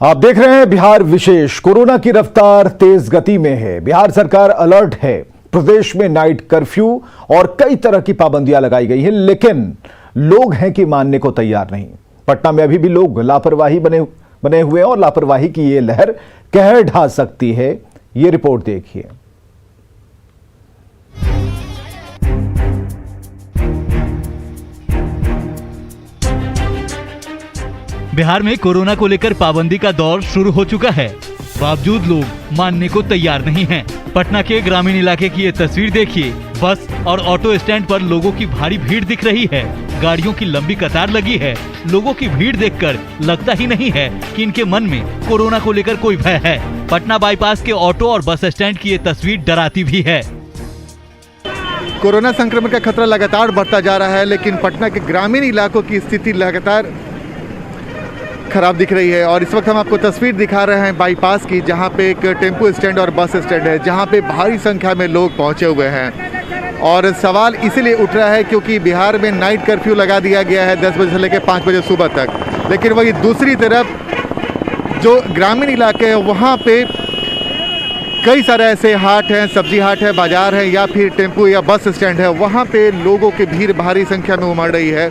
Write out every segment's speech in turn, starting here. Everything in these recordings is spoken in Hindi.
आप देख रहे हैं बिहार विशेष। कोरोना की रफ्तार तेज गति में है। बिहार सरकार अलर्ट है। प्रदेश में नाइट कर्फ्यू और कई तरह की पाबंदियां लगाई गई हैं, लेकिन लोग हैं कि मानने को तैयार नहीं। पटना में अभी भी लोग लापरवाही बने हुए हैं और लापरवाही की ये लहर कहर ढा सकती है। ये रिपोर्ट देखिए। बिहार में कोरोना को लेकर पाबंदी का दौर शुरू हो चुका है, बावजूद लोग मानने को तैयार नहीं हैं। पटना के ग्रामीण इलाके की ये तस्वीर देखिए। बस और ऑटो स्टैंड पर लोगों की भारी भीड़ दिख रही है। गाड़ियों की लंबी कतार लगी है। लोगों की भीड़ देखकर लगता ही नहीं है कि इनके मन में कोरोना को लेकर कोई भय है। पटना बाईपास के ऑटो और बस स्टैंड की ये तस्वीर डराती भी है। कोरोना संक्रमण का खतरा लगातार बढ़ता जा रहा है, लेकिन पटना के ग्रामीण इलाकों की स्थिति लगातार खराब दिख रही है। और इस वक्त हम आपको तस्वीर दिखा रहे हैं बाईपास की, जहां पे एक टेम्पो स्टैंड और बस स्टैंड है, जहां पे भारी संख्या में लोग पहुंचे हुए हैं। और सवाल इसीलिए उठ रहा है क्योंकि बिहार में नाइट कर्फ्यू लगा दिया गया है 10 बजे से लेकर 5 बजे सुबह तक। लेकिन वही दूसरी तरफ जो ग्रामीण इलाके हैं वहाँ पे कई सारे ऐसे हाट हैं, सब्जी हाट है, बाजार है, या फिर टेम्पो या बस स्टैंड है। वहाँ पे लोगों की भीड़ भारी संख्या में उमड़ रही है,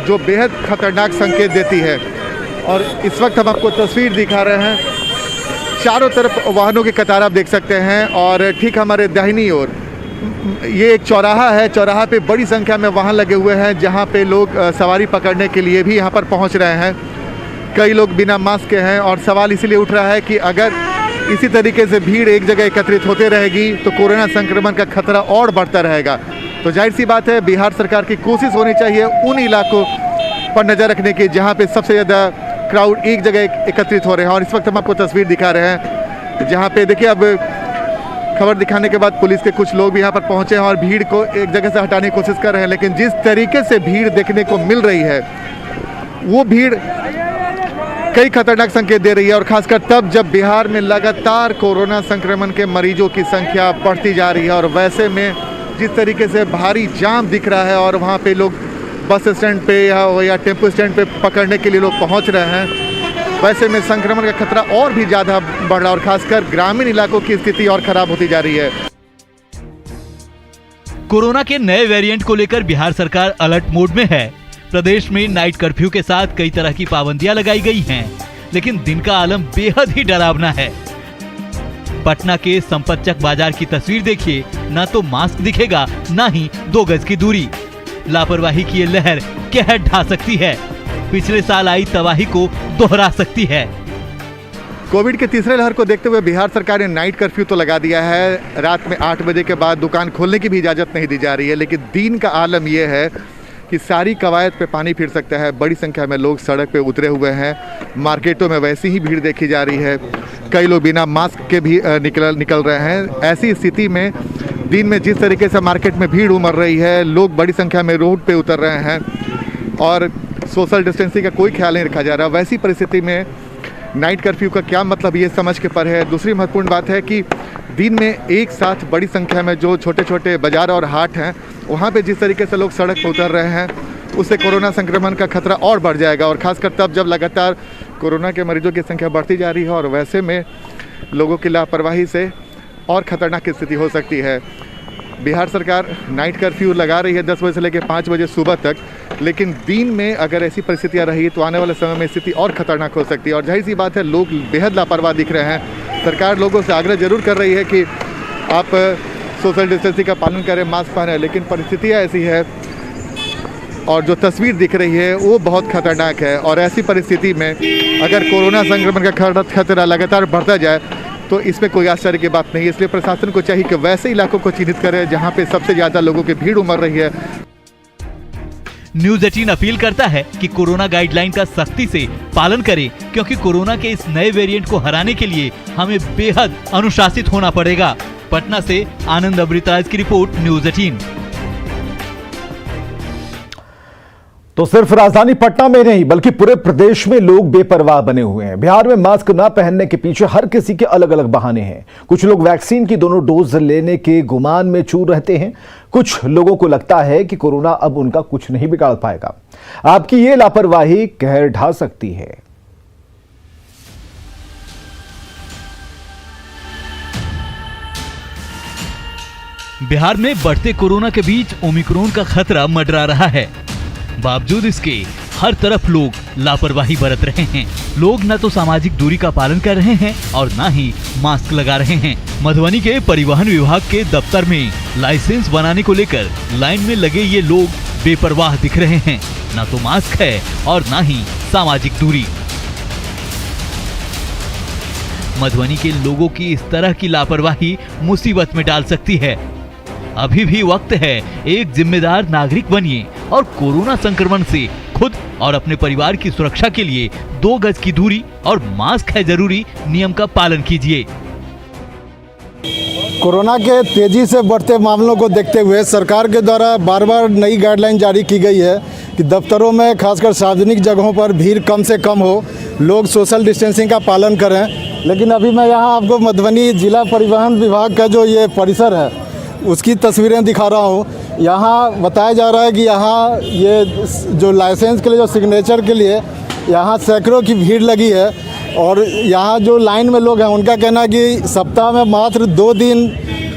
जो बेहद खतरनाक संकेत देती है। और इस वक्त हम आपको तस्वीर दिखा रहे हैं, चारों तरफ वाहनों की कतार आप देख सकते हैं। और ठीक हमारे दाहिनी ओर ये एक चौराहा है। चौराहा पे बड़ी संख्या में वाहन लगे हुए हैं, जहां पे लोग सवारी पकड़ने के लिए भी यहां पर पहुंच रहे हैं। कई लोग बिना मास्क के हैं। और सवाल इसलिए उठ रहा है कि अगर इसी तरीके से भीड़ एक जगह एकत्रित होते रहेगी तो कोरोना संक्रमण का खतरा और बढ़ता रहेगा। तो जाहिर सी बात है, बिहार सरकार की कोशिश होनी चाहिए उन इलाकों पर नज़र रखने की जहाँ पे सबसे ज़्यादा क्राउड एक जगह एकत्रित हो रहे हैं। और इस वक्त हम आपको तस्वीर दिखा रहे हैं, जहाँ पे देखिए अब खबर दिखाने के बाद पुलिस के कुछ लोग भी यहाँ पर पहुँचे हैं और भीड़ को एक जगह से हटाने की कोशिश कर रहे हैं। लेकिन जिस तरीके से भीड़ देखने को मिल रही है, वो भीड़ कई खतरनाक संकेत दे रही है। और खासकर तब जब बिहार में लगातार कोरोना संक्रमण के मरीजों की संख्या बढ़ती जा रही है। और वैसे में जिस तरीके से भारी जाम दिख रहा है और वहाँ पे लोग बस स्टैंड पे या टेम्पो स्टैंड पे पकड़ने के लिए लोग पहुंच रहे हैं, वैसे में संक्रमण का खतरा और भी ज़्यादा बढ़ रहा है। और खासकर ग्रामीण इलाकों की स्थिति और खराब होती जा रही है। कोरोना के नए वेरिएंट को लेकर बिहार सरकार अलर्ट मोड में है। प्रदेश में नाइट कर्फ्यू के साथ कई तरह की पाबंदियां लगाई गई हैं, लेकिन दिन का आलम बेहद ही डरावना है। पटना के संपतचक बाजार की तस्वीर देखिए। न तो मास्क दिखेगा, न ही 2 गज की दूरी। लापरवाही की ये लहर कहर ढा सकती है। पिछले साल आई तबाही को दोहरा सकती है। कोविड के तीसरे लहर को देखते हुए बिहार सरकार ने नाइट कर्फ्यू तो लगा दिया है। रात में 8 बजे के बाद दुकान खोलने की भी इजाज़त नहीं दी जा रही है। लेकिन दिन का आलम यह है कि सारी कवायद पे पानी फिर सकता है। बड़ी संख्या में लोग सड़क पे उतरे हुए हैं। मार्केटों में वैसी ही भीड़ देखी जा रही है। कई लोग बिना मास्क के भी निकल रहे हैं। ऐसी स्थिति में दिन में जिस तरीके से मार्केट में भीड़ उमड़ रही है, लोग बड़ी संख्या में रोड पे उतर रहे हैं और सोशल डिस्टेंसिंग का कोई ख्याल नहीं रखा जा रहा। वैसी परिस्थिति में नाइट कर्फ्यू का क्या मतलब, ये समझ के पर है। दूसरी महत्वपूर्ण बात है कि दिन में एक साथ बड़ी संख्या में जो छोटे छोटे बाजार और हाट हैं, वहाँ पे जिस तरीके से लोग सड़क पर उतर रहे हैं, उससे कोरोना संक्रमण का खतरा और बढ़ जाएगा। और खासकर तब जब लगातार कोरोना के मरीजों की संख्या बढ़ती जा रही है। और वैसे में लोगों की लापरवाही से और ख़तरनाक स्थिति हो सकती है। बिहार सरकार नाइट कर्फ्यू लगा रही है 10 बजे से लेकर 5 बजे सुबह तक, लेकिन दिन में अगर ऐसी परिस्थितियां रही तो आने वाले समय में स्थिति और खतरनाक हो सकती है। और जाहिर सी बात है, लोग बेहद लापरवाह दिख रहे हैं। सरकार लोगों से आग्रह जरूर कर रही है कि आप सोशल डिस्टेंसिंग का पालन करें, मास्क पहनें, लेकिन परिस्थितियाँ ऐसी है और जो तस्वीर दिख रही है वो बहुत खतरनाक है। और ऐसी परिस्थिति में अगर कोरोना संक्रमण का खतरा लगातार बढ़ता जाए तो इसमें कोई आश्चर्य की बात नहीं है। इसलिए प्रशासन को चाहिए कि वैसे इलाकों को चिन्हित करे जहां पे सबसे ज्यादा लोगों की भीड़ उमड़ रही है। न्यूज़ 18 अपील करता है कि कोरोना गाइडलाइन का सख्ती से पालन करें, क्योंकि कोरोना के इस नए वेरिएंट को हराने के लिए हमें बेहद अनुशासित होना पड़ेगा। पटना से आनंद अमृतराज की रिपोर्ट, न्यूज़ 18। तो सिर्फ राजधानी पटना में नहीं बल्कि पूरे प्रदेश में लोग बेपरवाह बने हुए हैं। बिहार में मास्क न पहनने के पीछे हर किसी के अलग अलग बहाने हैं। कुछ लोग वैक्सीन की दोनों डोज लेने के गुमान में चूर रहते हैं। कुछ लोगों को लगता है कि कोरोना अब उनका कुछ नहीं बिगाड़ पाएगा। आपकी ये लापरवाही कहर ढा सकती है। बिहार में बढ़ते कोरोना के बीच ओमिक्रॉन का खतरा मंडरा रहा है। बावजूद इसके हर तरफ लोग लापरवाही बरत रहे हैं। लोग न तो सामाजिक दूरी का पालन कर रहे हैं और न ही मास्क लगा रहे हैं। मधुबनी के परिवहन विभाग के दफ्तर में लाइसेंस बनाने को लेकर लाइन में लगे ये लोग बेपरवाह दिख रहे हैं। न तो मास्क है और न ही सामाजिक दूरी। मधुबनी के लोगों की इस तरह की लापरवाही मुसीबत में डाल सकती है। अभी भी वक्त है, एक जिम्मेदार नागरिक बनिए और कोरोना संक्रमण से खुद और अपने परिवार की सुरक्षा के लिए 2 गज की दूरी और मास्क है जरूरी नियम का पालन कीजिए। कोरोना के तेजी से बढ़ते मामलों को देखते हुए सरकार के द्वारा बार बार नई गाइडलाइन जारी की गई है कि दफ्तरों में खासकर सार्वजनिक जगहों पर भीड़ कम से कम हो, लोग सोशल डिस्टेंसिंग का पालन करें। लेकिन अभी मैं यहाँ आपको मधुबनी जिला परिवहन विभाग का जो ये परिसर है उसकी तस्वीरें दिखा रहा हूँ। यहाँ बताया जा रहा है कि यहाँ ये जो लाइसेंस के लिए, जो सिग्नेचर के लिए यहाँ सैकड़ों की भीड़ लगी है। और यहाँ जो लाइन में लोग हैं उनका कहना है कि सप्ताह में मात्र 2 दिन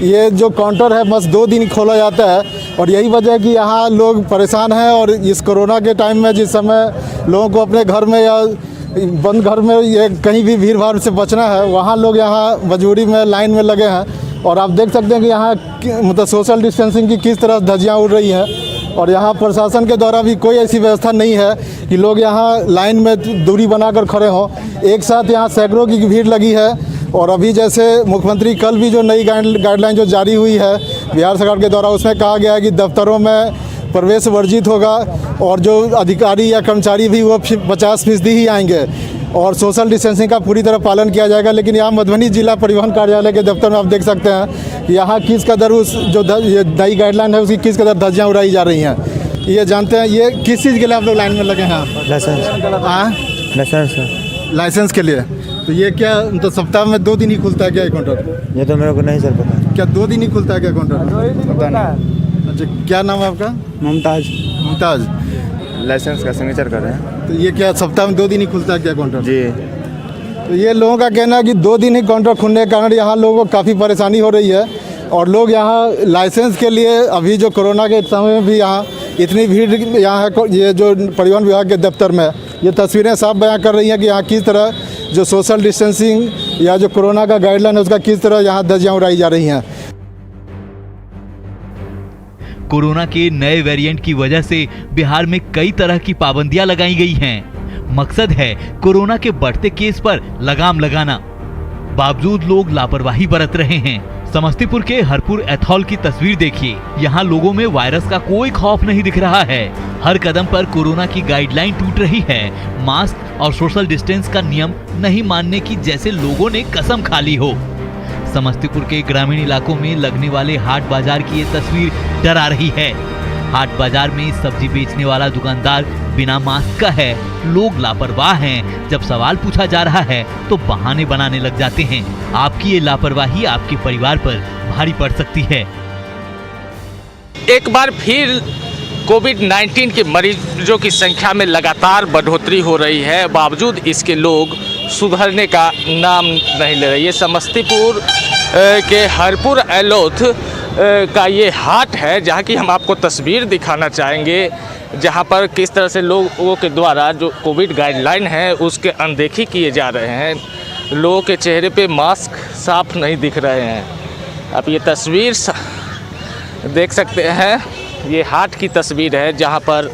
ये जो काउंटर है बस 2 दिन खोला जाता है। और यही वजह है कि यहाँ लोग परेशान हैं। और इस कोरोना के टाइम में जिस समय लोगों को अपने घर में या बंद घर में ये कहीं भी भीड़ भाड़ से बचना है, वहाँ लोग यहाँ मजबूरी में लाइन में लगे हैं। और आप देख सकते हैं कि यहाँ मतलब सोशल डिस्टेंसिंग की किस तरह धज्जियाँ उड़ रही हैं। और यहाँ प्रशासन के द्वारा भी कोई ऐसी व्यवस्था नहीं है कि लोग यहाँ लाइन में दूरी बनाकर खड़े हों। एक साथ यहाँ सैकड़ों की भीड़ लगी है। और अभी जैसे मुख्यमंत्री कल भी जो नई गाइडलाइन जो जारी हुई है बिहार सरकार के द्वारा, उसमें कहा गया है कि दफ्तरों में प्रवेश वर्जित होगा और जो अधिकारी या कर्मचारी भी वो 50% ही आएंगे और सोशल डिस्टेंसिंग का पूरी तरह पालन किया जाएगा। लेकिन यहाँ मधुबनी जिला परिवहन कार्यालय के दफ्तर में आप देख सकते हैं कि यहाँ किस कदर उस जो ये नई गाइडलाइन है उसकी किस कदर धज्जियाँ उड़ाई जा रही हैं। ये जानते हैं ये किस चीज़ के लिए आप लोग लाइन में लगे हैं? लाइसेंस के लिए। तो ये क्या तो सप्ताह में 2 दिन ही खुलता है क्या ये काउंटर? ये तो मेरे को नहीं सर पता। क्या 2 दिन ही खुलता है क्या काउंटर? अच्छा, क्या नाम है आपका? मुमताज। लाइसेंस का सिग्नेचर कर रहे हैं। तो ये क्या सप्ताह में 2 दिन ही खुलता है क्या काउंटर? जी। तो ये लोगों का कहना है कि 2 दिन ही काउंटर खुलने के कारण यहाँ लोगों को काफ़ी परेशानी हो रही है। और लोग यहाँ लाइसेंस के लिए अभी जो कोरोना के समय में भी यहाँ इतनी भीड़ यहाँ है। ये जो परिवहन विभाग के दफ्तर में ये तस्वीरें साफ बयां कर रही हैं कि यहाँ किस तरह जो सोशल डिस्टेंसिंग या जो कोरोना का गाइडलाइन है उसका किस तरह यहाँ धज्जियाँ उड़ाई जा रही हैं। कोरोना के नए वेरिएंट की वजह से बिहार में कई तरह की पाबंदियां लगाई गई हैं। मकसद है कोरोना के बढ़ते केस पर लगाम लगाना। बावजूद लोग लापरवाही बरत रहे हैं। समस्तीपुर के हरपुर एथॉल की तस्वीर देखिए। यहाँ लोगों में वायरस का कोई खौफ नहीं दिख रहा है। हर कदम पर कोरोना की गाइडलाइन टूट रही है। मास्क और सोशल डिस्टेंस का नियम नहीं मानने की जैसे लोगों ने कसम खा ली हो। समस्तीपुर के ग्रामीण इलाकों में लगने वाले हाट बाजार की ये तस्वीर डरा रही है। हाट बाजार में सब्जी बेचने वाला दुकानदार बिना मास्क का है। लोग लापरवाह हैं। जब सवाल पूछा जा रहा है तो बहाने बनाने लग जाते हैं। आपकी ये लापरवाही आपके परिवार पर भारी पड़ सकती है। एक बार फिर कोविड-19 के मरीजों की संख्या में लगातार बढ़ोतरी हो रही है। बावजूद इसके लोग सुधरने का नाम नहीं ले रहे। ये समस्तीपुर के हरपुर एलोथ का ये हाट है जहाँ की हम आपको तस्वीर दिखाना चाहेंगे, जहाँ पर किस तरह से लोगों के द्वारा जो कोविड गाइडलाइन है उसके अनदेखी किए जा रहे हैं। लोगों के चेहरे पे मास्क साफ नहीं दिख रहे हैं। आप ये तस्वीर देख सकते हैं। ये हाट की तस्वीर है जहाँ पर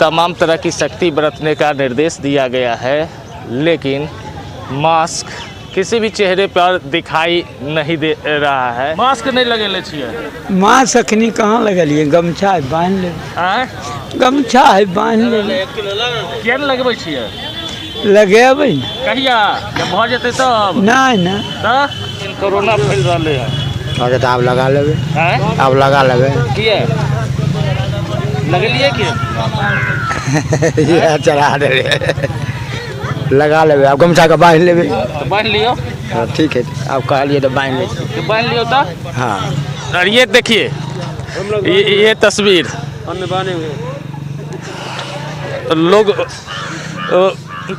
तमाम तरह की सख्ती बरतने का निर्देश दिया गया है, लेकिन मास्क किसी भी चेहरे पर दिखाई नहीं दे रहा है। मास्क नहीं लगेले छिए। मास्क अखनी कहाँ लगलिए? गमछा है बांध ले। गमछा है बांध ले। क्या लगबे छिए? लगेबै कहिया जब भ जेतै तब? नहीं ना त कोरोना फैल रहले है। और तो आप लगा लेबे। आप लगा लेबे। किए लगलिए कि ये चला दे लगा लेबे। आप गमछा का बांध लेबे। तो बांध लियो। ठीक है, आप कह लिए तो बांध ले। तो बांध लियो तो। हाँ। और ये देखिए ये तस्वीर लोग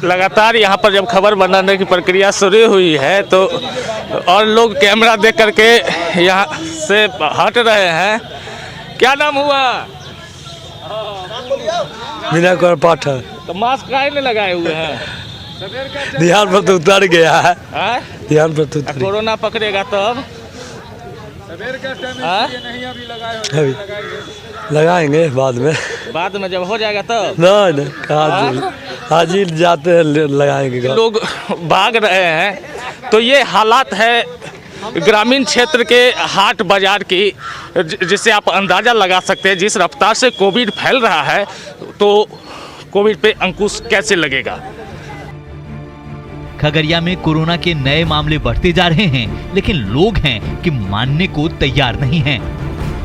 लगातार यहाँ पर जब खबर बनाने की प्रक्रिया शुरू हुई है तो और लोग कैमरा देख करके यहाँ से हट रहे हैं। क्या नाम हुआ? बिना कर पाठक तो मास्क काहे नहीं लगाए हुए हैं? ध्यान पर तो उतर गया है। हाँ? ध्यान पर तो उतर कोरोना पकड़ेगा तब हाँ? अभी लगाएंगे बाद में जब हो जाएगा तब नहीं कहाँ आज ही जाते हैं लगाएंगे। लोग भाग रहे हैं। तो ये हालात है ग्रामीण क्षेत्र के हाट बाजार की, जिससे आप अंदाज़ा लगा सकते हैं जिस रफ्तार से कोविड फैल रहा है तो कोविड पे अंकुश कैसे लगेगा। खगड़िया में कोरोना के नए मामले बढ़ते जा रहे हैं, लेकिन लोग हैं कि मानने को तैयार नहीं हैं।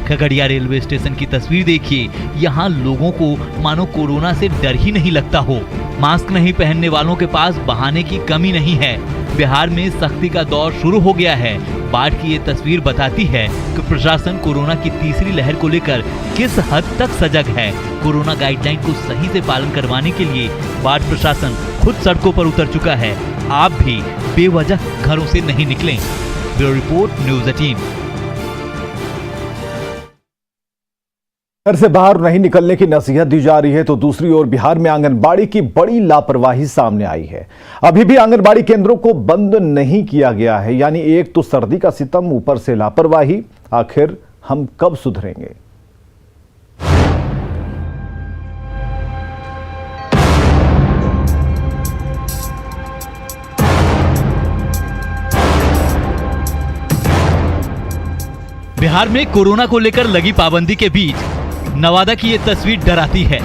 खगड़िया रेलवे स्टेशन की तस्वीर देखिए, यहाँ लोगों को मानो कोरोना से डर ही नहीं लगता हो। मास्क नहीं पहनने वालों के पास बहाने की कमी नहीं है। बिहार में सख्ती का दौर शुरू हो गया है। बाढ़ की ये तस्वीर बताती है कि प्रशासन कोरोना की तीसरी लहर को लेकर किस हद तक सजग है। कोरोना गाइडलाइन को सही से पालन करवाने के लिए बाढ़ प्रशासन खुद सड़कों पर उतर चुका है। आप भी बेवजह घरों से नहीं निकलें। Bureau report, news 18। घर से बाहर नहीं निकलने की नसीहत दी जा रही है तो दूसरी ओर बिहार में आंगनबाड़ी की बड़ी लापरवाही सामने आई है। अभी भी आंगनबाड़ी केंद्रों को बंद नहीं किया गया है। यानी एक तो सर्दी का सितम, ऊपर से लापरवाही। आखिर हम कब सुधरेंगे? बिहार में कोरोना को लेकर लगी पाबंदी के बीच नवादा की ये तस्वीर डराती है।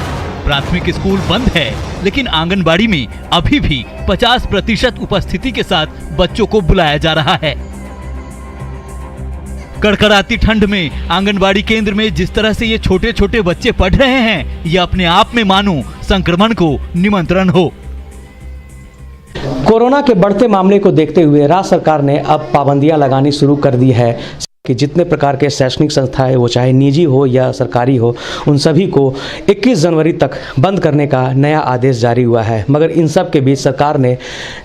प्राथमिक स्कूल बंद है, लेकिन आंगनबाड़ी में अभी भी 50% उपस्थिति के साथ बच्चों को बुलाया जा रहा है। कड़कड़ाती ठंड में आंगनबाड़ी केंद्र में जिस तरह से ये छोटे छोटे बच्चे पढ़ रहे हैं, ये अपने आप में मानो संक्रमण को निमंत्रण हो। कोरोना के बढ़ते मामले को देखते हुए राज्य सरकार ने अब पाबंदियां लगानी शुरू कर दी है कि जितने प्रकार के शैक्षणिक संस्थाएं, वो चाहे निजी हो या सरकारी हो, उन सभी को 21 जनवरी तक बंद करने का नया आदेश जारी हुआ है। मगर इन सब के बीच सरकार ने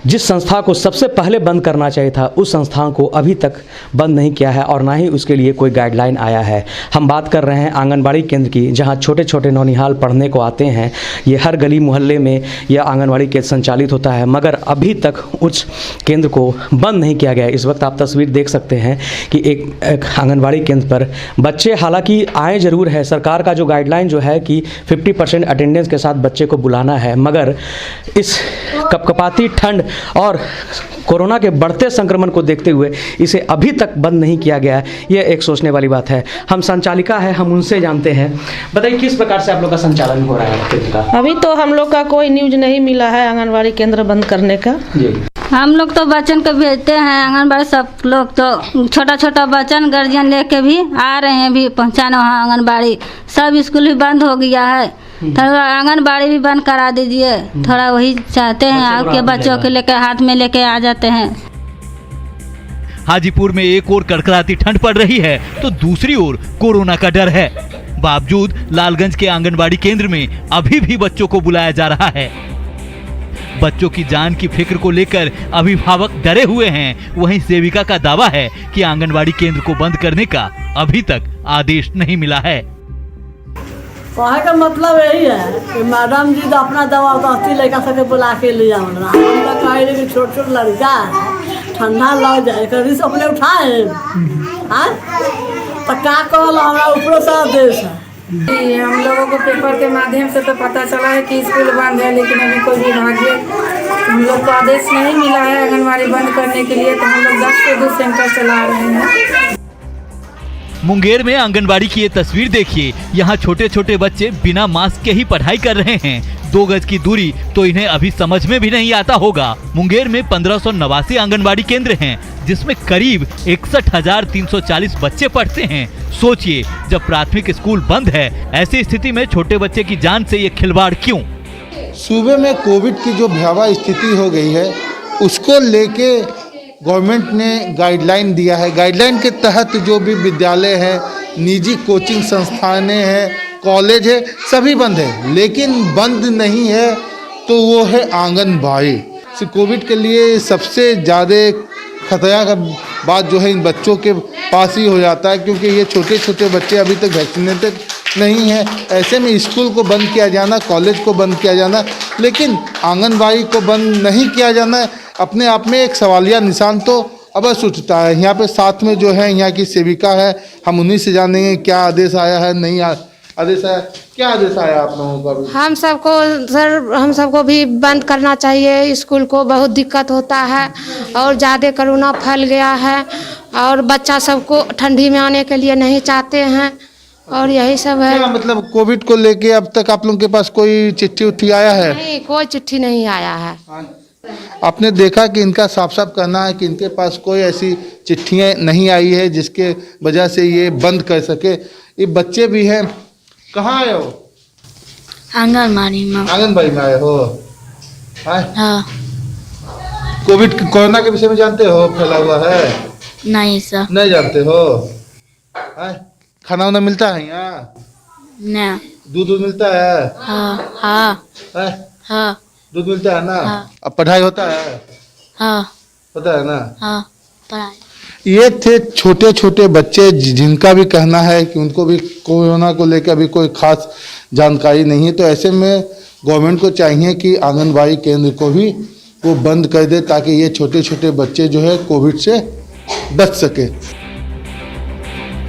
जिस संस्था को सबसे पहले बंद करना चाहिए था, उस संस्थाओं को अभी तक बंद नहीं किया है और ना ही उसके लिए कोई गाइडलाइन आया है। हम बात कर रहे हैं आंगनबाड़ी केंद्र की, जहाँ छोटे छोटे नौनिहाल पढ़ने को आते हैं। ये हर गली मोहल्ले में यह आंगनबाड़ी केंद्र संचालित होता है, मगर अभी तक उस केंद्र को बंद नहीं किया गया। इस वक्त आप तस्वीर देख सकते हैं कि एक आंगनबाड़ी केंद्र पर बच्चे हालांकि आए जरूर है। सरकार का जो गाइडलाइन जो है कि 50% अटेंडेंस के साथ बच्चे को बुलाना है, मगर इस कपकपाती ठंड और कोरोना के बढ़ते संक्रमण को देखते हुए इसे अभी तक बंद नहीं किया गया है। यह एक सोचने वाली बात है। हम संचालिका है, हम उनसे जानते हैं। बताइए किस प्रकार से आप लोग का संचालन हो रहा है केंद्र का? अभी तो हम लोग का कोई न्यूज नहीं मिला है आंगनबाड़ी केंद्र बंद करने का। जी, हम लोग तो बच्चन को भेजते हैं आंगनबाड़ी। सब लोग तो छोटा छोटा बच्चन गार्जियन लेके भी आ रहे हैं भी पहुँचाने वहाँ आंगनबाड़ी। सब स्कूल भी बंद हो गया है, थोड़ा आंगनबाड़ी भी बंद करा दीजिए। थोड़ा वही चाहते हैं आपके बच्चों के लेके हाथ में लेके आ जाते हैं। हाजीपुर में एक ओर कड़कड़ाती ठंड पड़ रही है तो दूसरी ओर कोरोना का डर है। बावजूद लालगंज के आंगनबाड़ी केंद्र में अभी भी बच्चों को बुलाया जा रहा है। बच्चों की जान की फिक्र को लेकर अभिभावक डरे हुए हैं। वहीं सेविका का दावा है कि आंगनबाड़ी केंद्र को बंद करने का अभी तक आदेश नहीं मिला है। वहाँ का मतलब यही है कि मैडम जी तो अपना दवा उतारती लड़का सबके बुला के ले जाओ। उनका कहे कि छोट छोट लड़का है, ठंडा लग जाए, रिस्क अपने उठाए तो क्या कहल हमारा ऊपर सा देश है। हम लोगों को पेपर के माध्यम से तो पता चला है कि स्कूल बंद है, लेकिन अभी कोई विभागीय हम लोग को आदेश नहीं मिला है आंगनबाड़ी बंद करने के लिए। तो हम लोग 10 से 2 सेंटर चला रहे हैं। मुंगेर में आंगनबाड़ी की ये तस्वीर देखिए। यहाँ छोटे छोटे बच्चे बिना मास्क के ही पढ़ाई कर रहे हैं। 2 गज की दूरी तो इन्हें अभी समझ में भी नहीं आता होगा। मुंगेर में 1589 आंगनबाड़ी केंद्र हैं, जिसमें करीब 61,340 बच्चे पढ़ते हैं। सोचिए, जब प्राथमिक स्कूल बंद है, ऐसी स्थिति में छोटे बच्चे की जान से ये खिलवाड़ क्यों? सूबे में कोविड की जो भयावह स्थिति हो गई है, उसको लेके गवर्नमेंट ने गाइडलाइन दिया है। गाइडलाइन के तहत जो भी विद्यालय हैं, निजी कोचिंग संस्थानें हैं, कॉलेज है, सभी बंद है। लेकिन बंद नहीं है तो वो है आंगनबाड़ी। कोविड के लिए सबसे ज़्यादा खतरा का बाद जो है इन बच्चों के पास ही हो जाता है, क्योंकि ये छोटे छोटे बच्चे अभी तक वैक्सीनेटेड नहीं है। ऐसे में स्कूल को बंद किया जाना, कॉलेज को बंद किया जाना, लेकिन आंगनबाड़ी को बंद नहीं किया जाना अपने आप में एक सवालिया निशान तो अवश्य उठता है। यहाँ पे साथ में जो है यहाँ की सेविका है, हम उन्हीं से जानेंगे क्या आदेश आया है, नहीं आदेश आया, क्या आदेश आया आप लोगों का भी? हम सबको सर, हम सबको भी बंद करना चाहिए स्कूल को, बहुत दिक्कत होता है और ज़्यादा कोरोना फैल गया है और बच्चा सबको ठंडी में आने के लिए नहीं चाहते हैं और यही सब है। क्या मतलब कोविड को लेके अब तक आप लोगों के पास कोई चिट्ठी उट्ठी आया है? नहीं, कोई चिट्ठी नहीं आया है। आपने देखा कि इनका साफ साफ कहना है कि इनके पास कोई ऐसी चिट्ठियाँ नहीं आई है जिसके वजह से ये बंद कर सके। ये बच्चे भी हैं, कहाँ आए हो? आंगनबाड़ी में। आंगनबाड़ी में आए हो? हाँ। कोविड कोरोना के विषय में जानते हो फैला हुआ है? नहीं सर। नहीं जानते हो? खाना वाना मिलता है यहाँ? नहीं। दूध मिलता है? हाँ हाँ हाँ। दूध मिलता है ना? हाँ। अब पढ़ाई होता है? हाँ होता है ना? हाँ पढ़ाई। ये थे छोटे छोटे बच्चे जिनका भी कहना है कि उनको भी कोरोना को लेकर अभी कोई खास जानकारी नहीं है। तो ऐसे में गवर्नमेंट को चाहिए कि आंगनबाड़ी केंद्र को भी वो बंद कर दे ताकि ये छोटे छोटे बच्चे जो है कोविड से बच सके।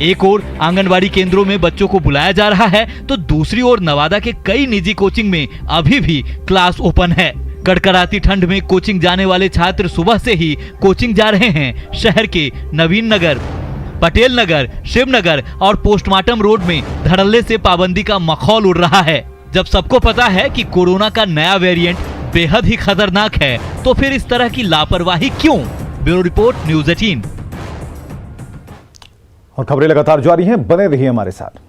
एक ओर आंगनबाड़ी केंद्रों में बच्चों को बुलाया जा रहा है तो दूसरी ओर नवादा के कई निजी कोचिंग में अभी भी क्लास ओपन है। कड़कड़ाती ठंड में कोचिंग जाने वाले छात्र सुबह से ही कोचिंग जा रहे हैं। शहर के नवीन नगर, पटेल नगर, शिवनगर और पोस्टमार्टम रोड में धड़ल्ले से पाबंदी का मखौल उड़ रहा है। जब सबको पता है कि कोरोना का नया वेरिएंट बेहद ही खतरनाक है तो फिर इस तरह की लापरवाही क्यों? Bureau report, news 18। और खबरें लगातार जारी हैं, बने रहिए हमारे साथ।